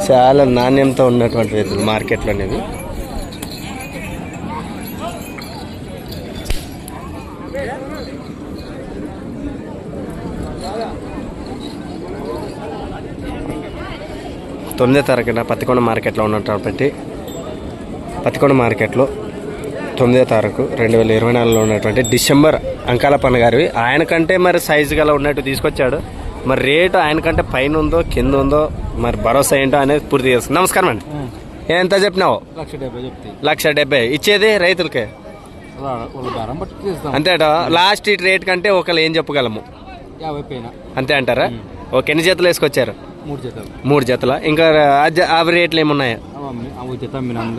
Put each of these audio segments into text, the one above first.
చాలా నాణ్యంతో ఉన్నటువంటి ఎద్దులు మార్కెట్లో అనేవి. తొమ్మిదో తారీఖున పత్తికొండ మార్కెట్లో ఉన్నటువంటి పత్తికొండ మార్కెట్లో 9వ తారీఖు 2024లో ఉన్నటువంటి డిసెంబర్ అంకాలపన్న గారివి. ఆయనకంటే మరి సైజు గల ఉన్నట్టు తీసుకొచ్చాడు. మరి రేటు ఆయనకంటే పైన ఉందో కింద ఉందో మరి భరోసా ఏంటో అనేది పూర్తి చేస్తుంది. నమస్కారం అండి. ఎంత చెప్పినావు? 1,70,000 ఇచ్చేది రైతులకే అంతేట. లాస్ట్ రేట్ కంటే ఒకళ్ళు ఏం చెప్పగలము? 50 అంతే అంటారా? ఓకే. ఎన్ని జతలు వేసుకొచ్చారు? 3 జతల. ఇంకా అవి రేట్లు ఏమున్నాయా?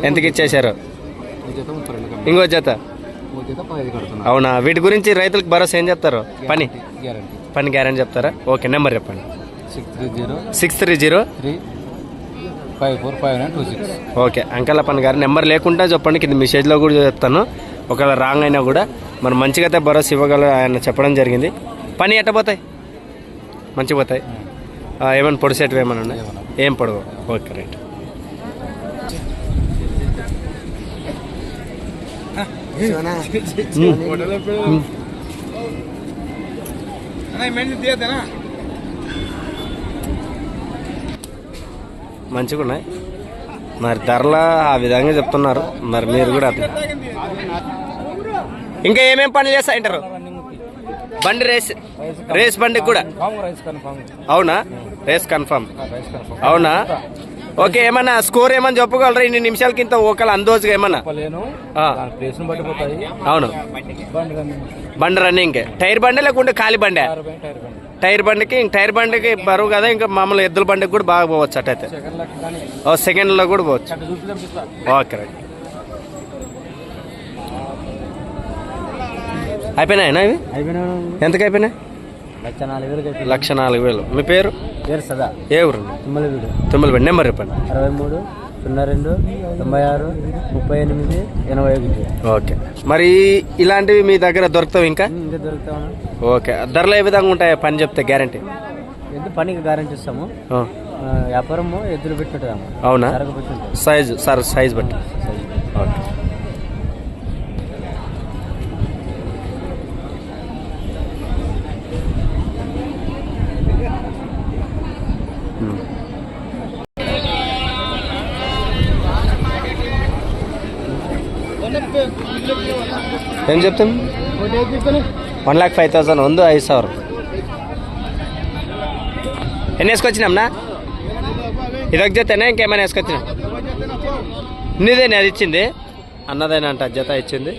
ఎంతకి ఇచ్చేసారు? ఇంకో జత. అవునా? వీటి గురించి రైతులకు భరోసా ఏం చెప్తారు? పని గ్యారెంటీ చెప్తారా? ఓకే. నెంబర్ చెప్పండి. 630-354-5926. ఓకే. అంకలపన్న గారు నెంబర్ లేకుండా చెప్పండి, కింద మెసేజ్లో కూడా చెప్తాను. ఒకవేళ రాంగ్ అయినా కూడా మరి మంచిగా అయితే భరోసా ఇవ్వగలరు ఆయన చెప్పడం జరిగింది. పని ఎట్ట పోతాయి? మంచిగా పోతాయి. ఏమైనా పొడిసేటివి ఏమైనా ఉన్నాయి? ఏం పొడవు? Okay right. మంచిగా ఉన్నాయి. మరి ధరలు ఆ విధంగా చెప్తున్నారు. మరి మీరు కూడా ఇంకా ఏమేమి పనులు చేస్తాయంటారు? బండి రేస్ బండికి కూడా అవునా? రేస్ కన్ఫర్మ్ అవునా? ఓకే. ఏమన్నా స్కోర్ ఏమన్నా చెప్పగలరా? ఇన్ని నిమిషాలకి ఇంత ఒకళ్ళు అందోజుగా ఏమన్నా? అవును. బండి రన్నింగ్ టైర్ బండి లేకుంటే ఖాళీ బండి? టైర్ బండికి బరువు కదా. ఇంకా మామూలు ఎద్దుల బండికి కూడా బాగా పోవచ్చు అట్టయితే. సెకండ్లో కూడా పోవచ్చు. Okay right. అయిపోయినాయినా ఇవి? ఎంతకు అయిపోయినాయి? 1,04,000. మీ పేరు? ఏ ఊరు? తుమ్మలపేట. నెంబర్ చెప్పండి. 63-92-96-38-81. ఓకే. మరి ఇలాంటివి మీ దగ్గర దొరుకుతావు? ఇంకా ఓకే. ధరలు ఏ విధంగా ఉంటాయో పని చెప్తే గ్యారంటీ? పనికి గ్యారంటీ ఇస్తాము. వ్యాపారము ఎద్దులు పెట్టినట్టు. అవునా? సైజ్ బట్టి. ఓకే. ఏం చెప్తాం? 1,05,000 ಒಂದು 5,000. ఎన్ని వేసుకొచ్చినాంనా? ఇదొక జతనే ఇంకేమైనా వేసుకొచ్చినా? నీదేనా అది ఇచ్చింది? అన్నదేనా అంట జత ఇచ్చింది?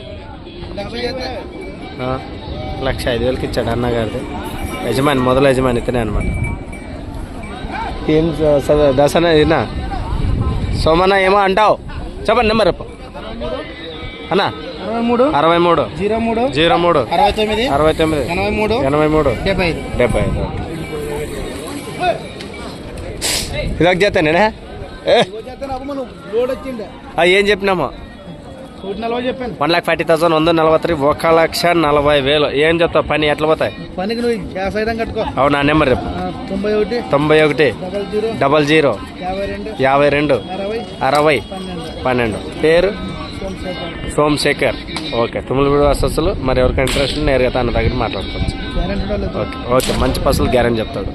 1,05,000కి ఇచ్చాడు అన్నగారిది. యజమాని మొదలు యజమాని ఇతనే అనమాట. ఏం దసన ఇనా సోమన్న ఏమో అంటావు? చెప్పండి నెంబర్ చెప్పు అన్నా. 63-03-69-83-83-83-83-75. ఇదొక జతనేనా? ఏం చెప్పినామో? 1,40,000 143 1,40,000. ఏం చెప్తావు? పని ఎట్లా పోతాయి? అవునా? నెంబర్ చెప్పు. 91-00-52-60-12. పేరు? సోమశేఖర్. ఓకే. తుమ్మలపూడి వాసస్సులు. మరి ఎవరికైనా ఇంట్రెస్ట్ నేరుగా తన దగ్గర మాట్లాడుకోవచ్చు. ఓకే. మంచి పసులు గ్యారెంటీ చెప్తాడు.